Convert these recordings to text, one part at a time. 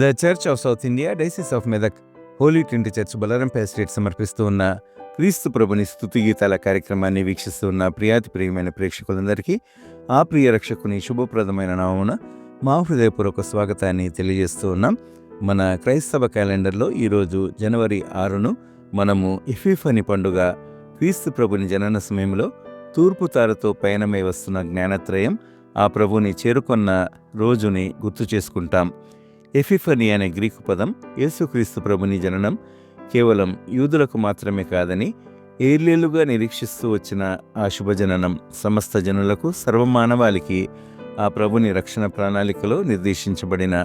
The Church of South India Diocese of Medak Holy Trinity Church బలరంపై estate సమర్పిస్తూ ఉన్న క్రీస్తు ప్రభుని స్తుతి గీతాల కార్యక్రమాన్ని వీక్షిస్తూ ఉన్న ప్రియాతి ప్రియమైన ప్రేక్షకులందరికీ ఆ ప్రియ రక్షకుని శుభప్రదమైన నామమున మా హృదయపూర్వక స్వాగతాన్ని తెలియజేస్తూ ఉన్నాం. మన క్రైస్తవ క్యాలెండర్లో ఈరోజు జనవరి 6ను మనము ఎఫీఫనీ పండుగ, క్రీస్తు ప్రభుని జనన సమయంలో తూర్పు తారతో పయనమై వస్తున్న జ్ఞానత్రయం ఆ ప్రభుని చేరుకొన్న రోజుని గుర్తు చేసుకుంటాం. ఎఫీఫనీ అనే గ్రీకు పదం యేసుక్రీస్తు ప్రభుని జననం కేవలం యూదులకు మాత్రమే కాదని, ఏళ్లేళ్లుగా నిరీక్షిస్తూ వచ్చిన ఆ శుభజననం సమస్త జనులకు, సర్వమానవాళికి ఆ ప్రభుని రక్షణ ప్రణాళికలో నిర్దేశించబడిన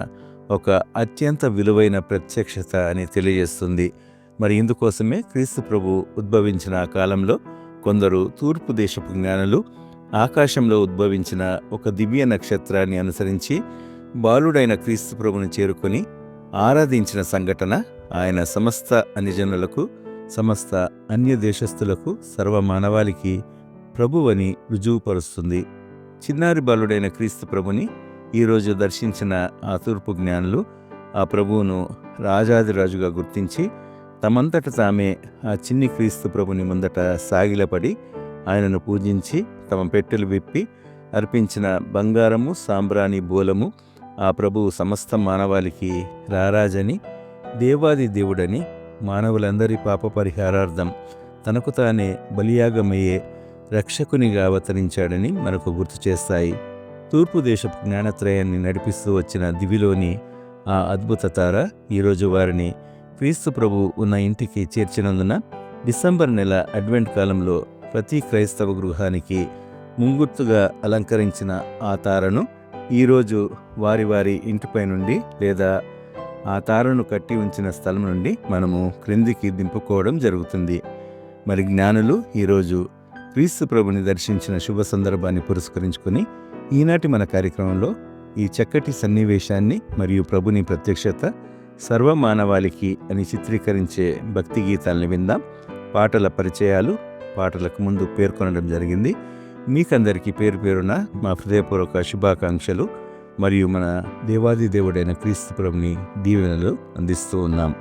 ఒక అత్యంత విలువైన ప్రత్యక్షత అని తెలియజేస్తుంది. మరి ఇందుకోసమే క్రీస్తు ప్రభు ఉద్భవించిన ఆ కాలంలో కొందరు తూర్పు దేశపు జ్ఞానులు ఆకాశంలో ఉద్భవించిన ఒక దివ్య నక్షత్రాన్ని అనుసరించి బాలుడైన క్రీస్తు ప్రభుని చేరుకొని ఆరాధించిన సంఘటన ఆయన సమస్త అన్యజనులకు, సమస్త అన్య దేశస్థులకు, సర్వమానవాళికి ప్రభువని రుజువుపరుస్తుంది. చిన్నారి బాలుడైన క్రీస్తు ప్రభుని ఈరోజు దర్శించిన ఆ తూర్పు జ్ఞానులు ఆ ప్రభువును రాజాదిరాజుగా గుర్తించి తమంతట తామే ఆ చిన్ని క్రీస్తు ప్రభుని ముందట సాగిలపడి ఆయనను పూజించి తమ పెట్టెలు విప్పి అర్పించిన బంగారము, సాంబ్రాణి, బోలము ఆ ప్రభువు సమస్త మానవాళికి రారాజని, దేవాది దేవుడని, మానవులందరి పాప పరిహారార్థం తనకు తానే బలియాగమయ్యే రక్షకునిగా అవతరించాడని మనకు గుర్తు చేస్తాయి. తూర్పు దేశపు జ్ఞానత్రయాన్ని నడిపిస్తూ వచ్చిన దివిలోని ఆ అద్భుత తార ఈరోజు వారిని క్రీస్తు ప్రభు ఉన్న ఇంటికి చేర్చినందున డిసెంబర్ నెల అడ్వెంట్ కాలంలో ప్రతి క్రైస్తవ గృహానికి ముంగుర్తుగా అలంకరించిన ఆ తారను ఈరోజు వారి వారి ఇంటిపై నుండి లేదా ఆ తారను కట్టి ఉంచిన స్థలం నుండి మనము క్రిందికి దింపుకోవడం జరుగుతుంది. మరి జ్ఞానులు ఈరోజు క్రీస్తు ప్రభుని దర్శించిన శుభ సందర్భాన్ని పురస్కరించుకొని ఈనాటి మన కార్యక్రమంలో ఈ చక్కటి సన్నివేశాన్ని మరియు ప్రభుని ప్రత్యక్షత సర్వమానవాళికి అని చిత్రీకరించే భక్తి గీతాలను విందాం. పాటల పరిచయాలు పాటలకు ముందు పేర్కొనడం జరిగింది. మీకందరికీ పేరు పేరున మా హృదయపూర్వక శుభాకాంక్షలు మరియు మన దేవాది దేవుడైన క్రీస్తు ప్రభుని దీవెనలు అందిస్తూ ఉన్నాం.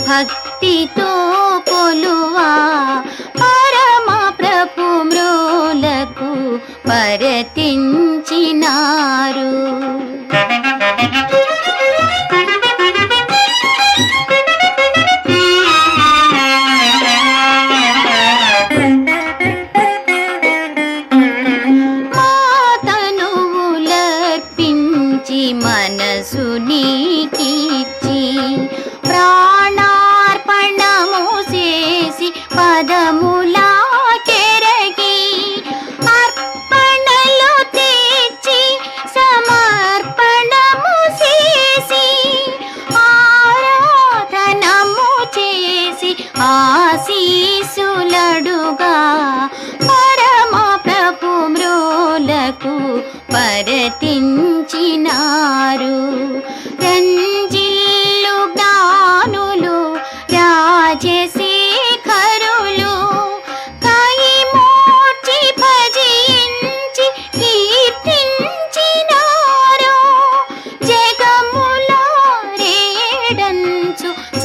భక్తితో కొలువా పరమ ప్రభు మ్రోలకు పరతించినారు.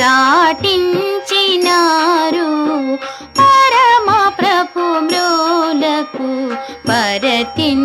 చాటించినారు పరమ ప్రభు మ్రోలకు పరతించినారు.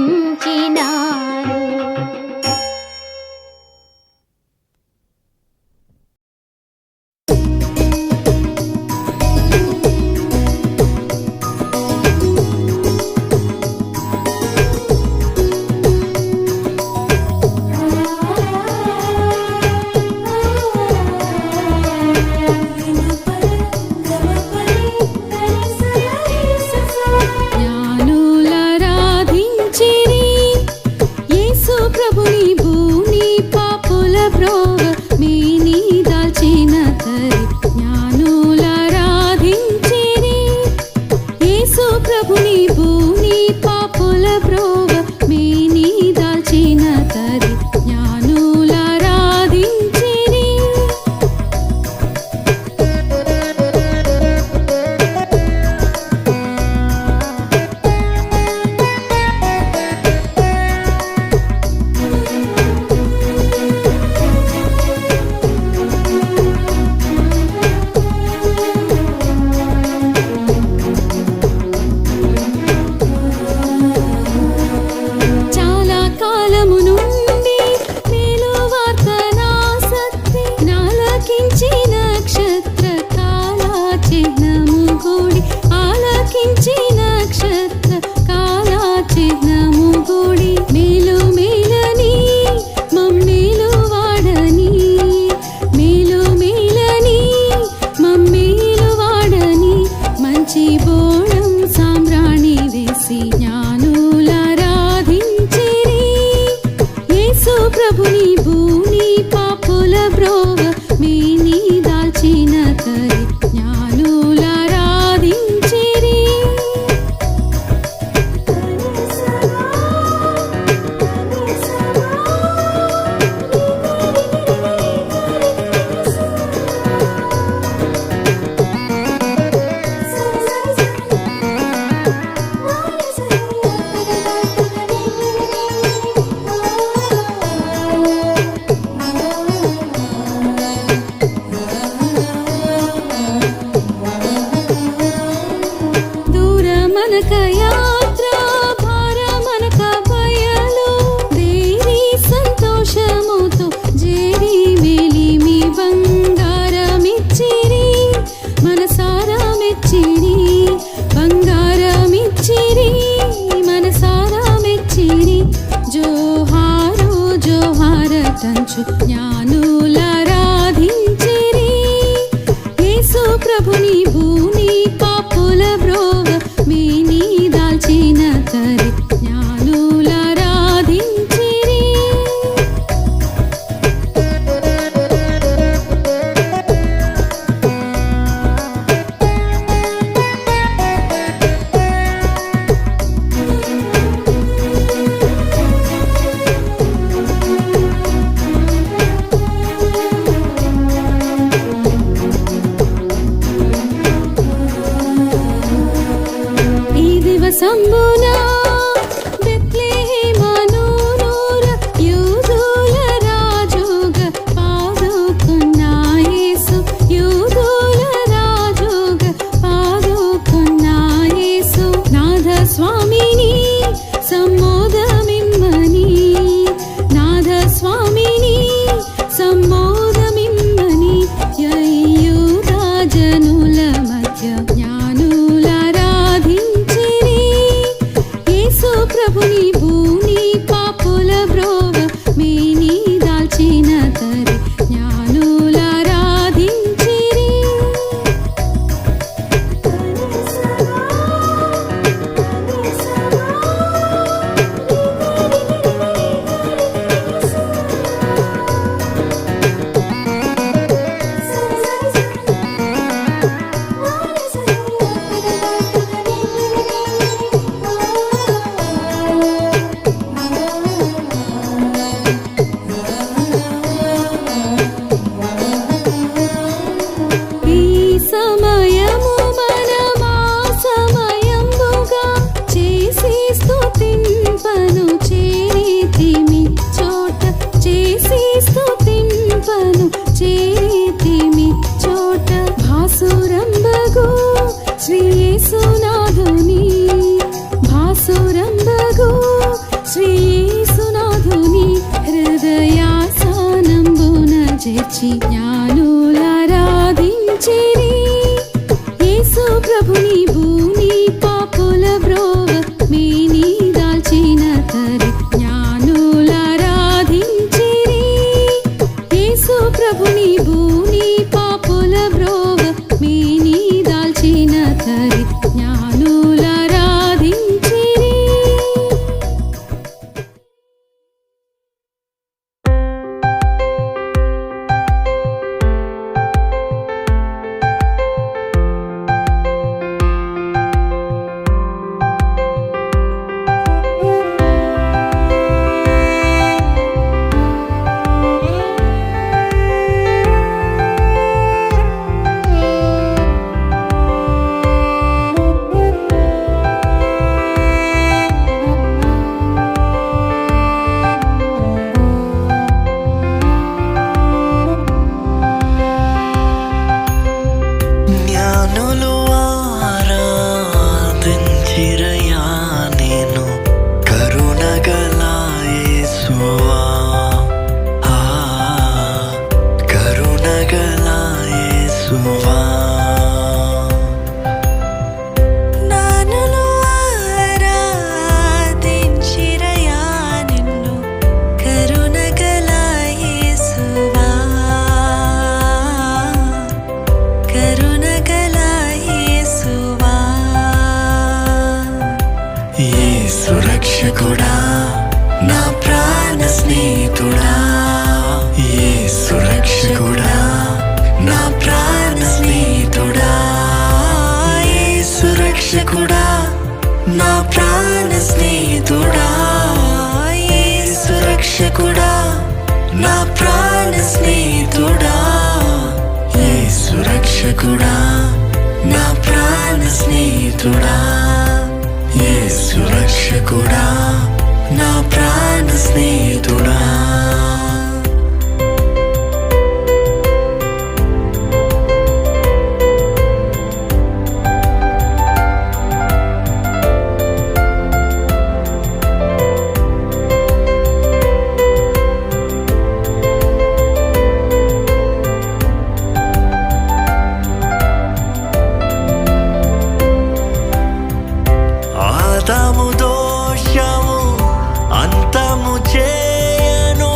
జ్ఞానులారాధించిరి యేసు ప్రభుని భూని పాపుల బ్రోవ మేని దాల్చిన తరి జ్ఞానులారాధించిరి యేసు ప్రభుని భూని పాపుల బ్రోవ మేని దాల్చిన తరి జ్ఞానులారాధించిరి. జ్ఞానులు ఆరాధించిరయా నేను కరుణగల యేసువా, కరుణగల యేసువా. జ్ఞానులు ఆరాధించిరయా నిన్ను కరుణగల యేసువా, కరుణగల యేసువా. యేసు రక్షకుడా నా ప్రాణ స్నేహితుడా, యేసు రక్షకుడా నా ప్రాణ స్నేహితుడా, యేసు రక్షకుడా నా ప్రాణ స్నేహితుడా, యేసు రక్షకుడా నా ప్రాణ స్నేహితుడా, యేసు రక్షకుడా నా ప్రాణ స్నేహితుడా, యేసు రక్షకుడా నా ప్రాణ స్నేహితుడా. ఆదాము దోషము అంతము చేయను,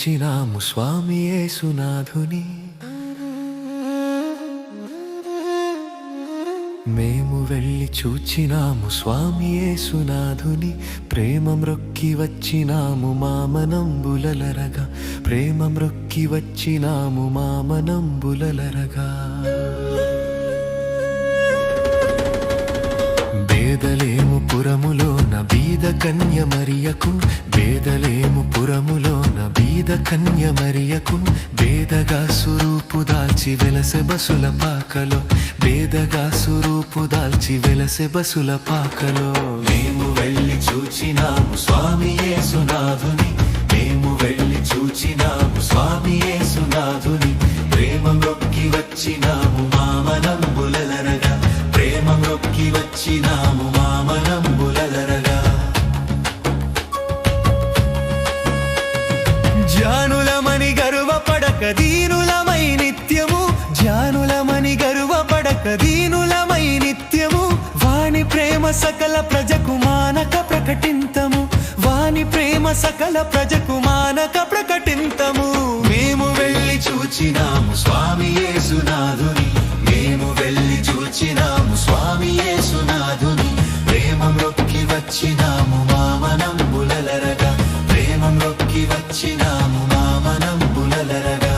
వచ్చినాము స్వామి యేసునాథుని. మేము వెళ్ళి చూచినాము స్వామి యేసునాథుని. ప్రేమ మ్రొక్కి వచ్చినాము మామనంబులలరగా. ప్రేమ మ్రొక్కి వచ్చినాము మామనంబులలరగా. బేదలేము పురములోన బీద కన్య మరియకు. బేదలేము పురములోన బీద కన్య మరియకు. బేదగా సురూపు దాల్చి వెలసె బసుల పాకలో. బేదగా సురూపు దాల్చి వెలసె బసుల పాకలో. మేము వెళ్ళి చూచినాము స్వామి యేసునాథుని. మేము వెళ్ళి చూచినాము స్వామి యేసునాథుని. ప్రేమ మ్రొక్కి వచ్చినాము మామనంబులలరగా. ప్రేమ మ్రొక్కి వచ్చినాము మామనంబులలరగా. జానులమని గర్వపడక దీనులమై నిత్యము. జానులమని గర్వపడక దీనులమై నిత్యము. వాని ప్రేమ సకల ప్రజకు మానక ప్రకటింతము. వాని ప్రేమ సకల ప్రజకు మానక ప్రకటింతము. మేము వెళ్ళి చూచినాము స్వామి యేసునాథుని. మేము వెళ్ళి చూచినాము స్వామి యేసునాథుని. ప్రేమ మ్రొక్కి వచ్చినాము మామనంబులలరగా. ప్రేమ మ్రొక్కి వచ్చినాము మామనంబులలరగా.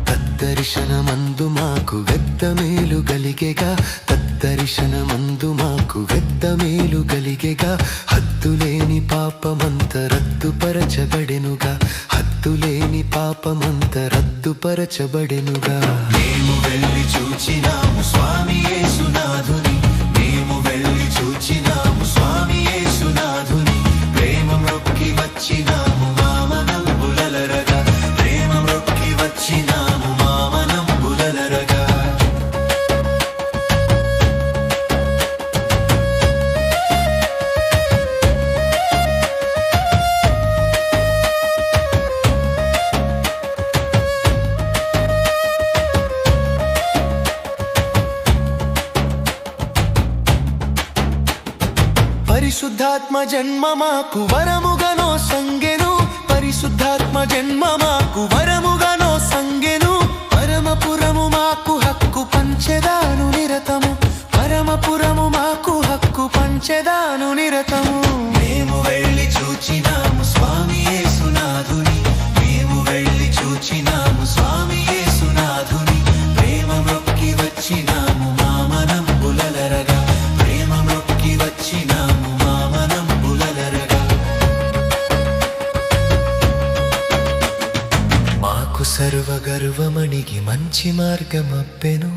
తద్దర్శనమందు మాకు వెద్ద మేలు గలిగెగా. తద్దర్శనమందు మాకు వెద్ద మేలు గలిగెగా. హద్దులేని పాపమంత రద్దుపరచబడెనుగా. హద్దులేని పాపమంత రద్దుపరచబడెనుగా. మేము వెళ్ళి చూచినాము స్వామి యేసునాథుని. మేము వెళ్ళి చూచినాము స్వామి యేసునాథుని. ప్రేమ మ్రొక్కి వచ్చినాము మామనంబులలరగా. ప్రేమ మ్రొక్కి వచ్చినాము మామనంబులలరగా. పరిశుద్ధాత్మ జన్మ మాకు వరముగనో సంగెను. పరిశుద్ధాత్మ జన్మ మాకు వరముగనో సంగెను. పరమపురము మాకు హక్కు పంచెదాను నిరతము. పరమపురము మాకు హక్కు పంచెదాను నిరతము. మేము వెళ్ళి చూచినాము స్వామి యేసునాథుని. మేము వెళ్ళి చూచినాము స్వామి యేసునాథుని. ప్రేమ మ్రొక్కి వచ్చినాము మామనంబులలరగా. ప్రేమ మ్రొక్కి వచ్చినాము మామనంబులలరగా. మాకు సర్వగర్వమణిగి మంచి మార్గమప్పెను.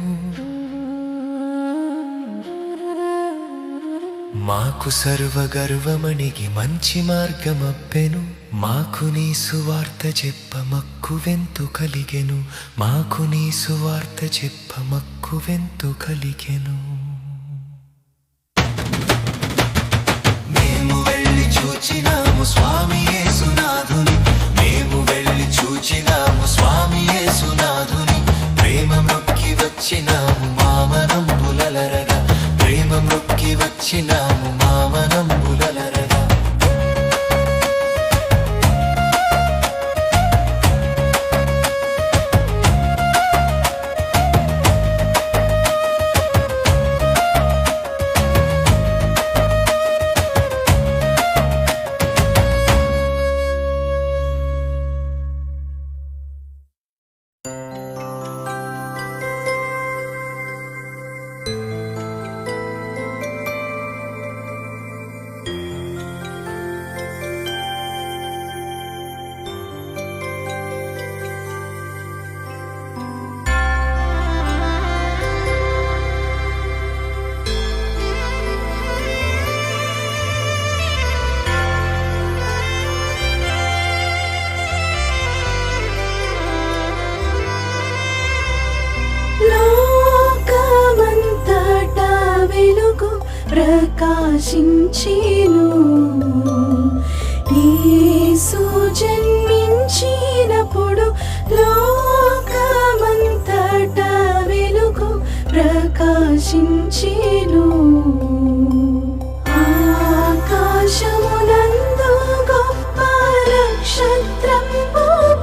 మాకు సర్వగర్వమణిగి మంచి మార్గమప్పెను. మాకు నీ సువార్త చెప్ప మక్కువెంతు కలిగెను. మాకు నీ సువార్త చెప్ప మక్కువెంతు కలిగెను. మేము వెళ్ళి చూచినాము స్వామి యేసునాథుని. మేము వెళ్ళి చూచినాము స్వామి యేసునాథుని. ప్రేమ మ్రొక్కి వచ్చినాము మామనంబులలరగా. ప్రేమ మ్రొక్కి వచ్చినాము మామనంబులలరగా. ప్రకాశించెను. యేసు జన్మించినప్పుడు లోకమంతటా వెలుగు ప్రకాశించెను. ఆకాశమునందు గొప్ప నక్షత్రము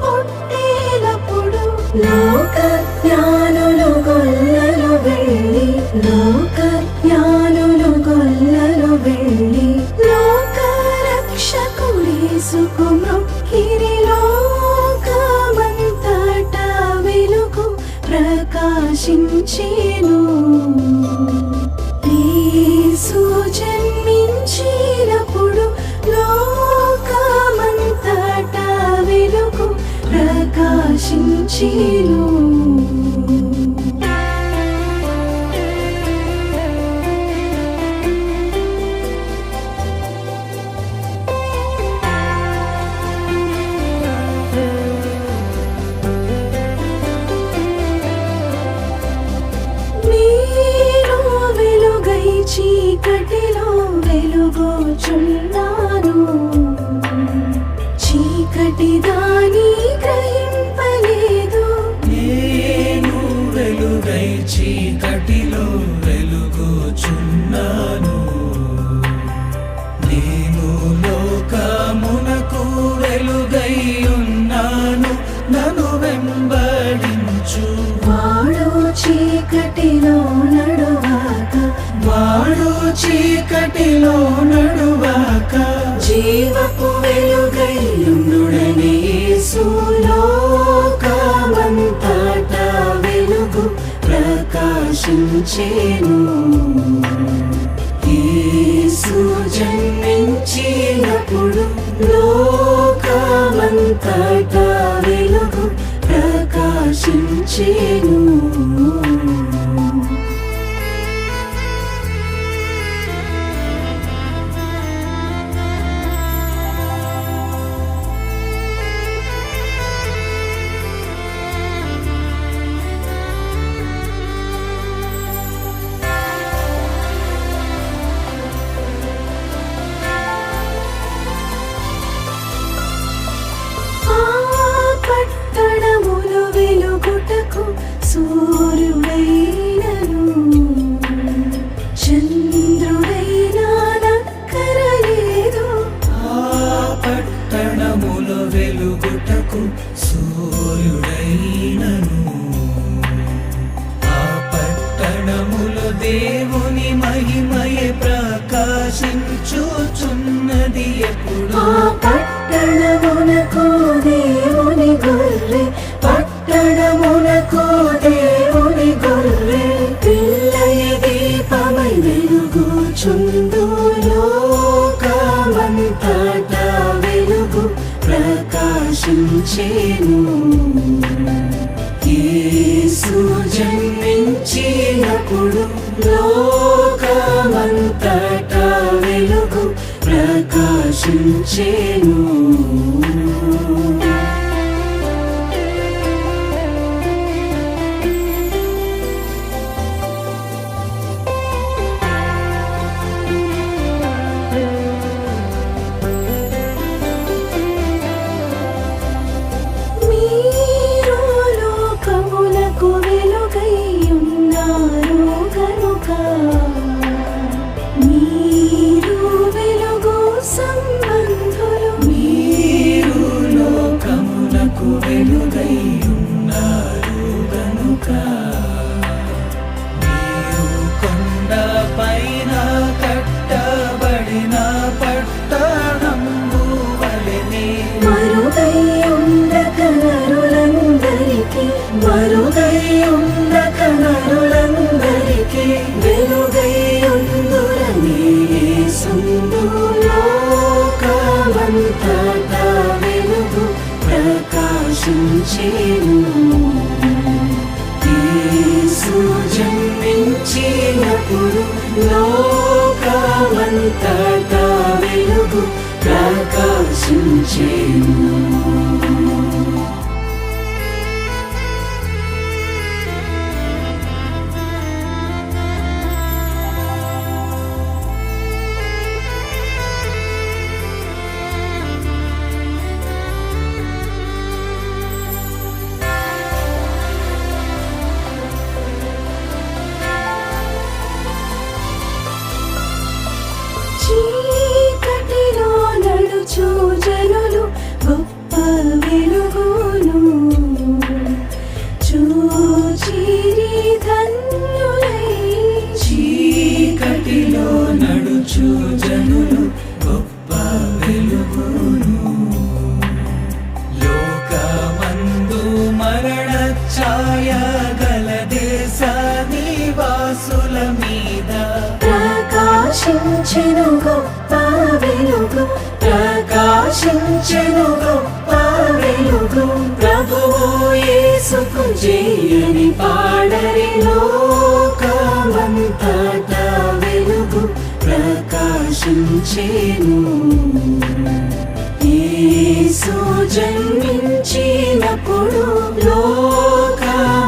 పుట్టినప్పుడు లోక జ్ఞానులు గొల్లలు వెళ్ళి, లోక జ్ఞానులు గొల్లలు వెళ్ళి లోక రక్షకుడేసుకు మొక్కిరి. లోకమంతటా వెలుగు ప్రకాశించెను. యేసు జన్మించినప్పుడు లోకమంతటా వెలుగు ప్రకాశించెను. మీరు వెలుగై చీకటిలో వెలుగోచున్నాను. చీకటి దాని గ్రహింపలేదు. నేను వెలుగై చీకటిలో వెలుగుచున్నాను. నేను లోకమునకు వెలుగై ఉన్నాను. నన్ను వెంబడించు వాడు చీకటిలో నడువాక, వాడు చీకటిలో నడువాక జీవపు వెలుగై ఉండుడని యేసు లోకమంతటా వెలుగు ప్రకాశించెను. యేసు జన్మించినప్పుడు లోకమంతటా వెలుగు ప్రకాశించెను. పట్టణములు వెలుగుటకు సూర్యుడైనను చంద్రుడైనా నక్కరలేదు. ఆ పట్టణములో వెలుగుటకు సూర్యుడైనను, ఆ పట్టణములో దేవుని మహిమయే ప్రకాశించుచున్నది ఎప్పుడు. ఆ పట్టణమునకు దేవుని గొర్రె, పట్టణమునకు దేవుని గొర్రె పిల్లయ దీపమై వెలుగుచుండు. లోకమంతటా వెలుగు ప్రకాశించెను. యేసు జన్మించినప్పుడు లోకమంతటా వెలుగు ప్రకాశించెను. మీరు లోకములకు వెలుగై ఉన్నారు గనుక మీరు వెలుగు సంబంధులు. మీరు లోకమునకు వెలుగై ఉన్నారు గనుక మీరు కొండ పైన కట్టబడిన పట్టణంబు వలెనే మరుగై ఉండక నరులందరికీ, మరుగై ఉండక నరులందరికీ వెలుగై ఉందురని యేసుందు. లోకమంతటా వెలుగు ప్రకాశించెను. యేసు జన్మించినప్పుడు లోకమంతటా వెలుగు ప్రకాశించెను. చీరి ధన్యులై చీకటిలో నడుచు జనులు గొప్ప వెలుగును లోకమందు మరణ ఛాయ గల దేశ నివాసుల మీద ప్రకాశించెను గొప్ప వెలుగు ప్రకాశించెను గొప్ప వెలుగు ప్రభువు యేసుకు జయని పాడరి లోకమంతటా వెలుగు ప్రకాశించెను యేసు జన్మించినప్పుడు లోకమంతటా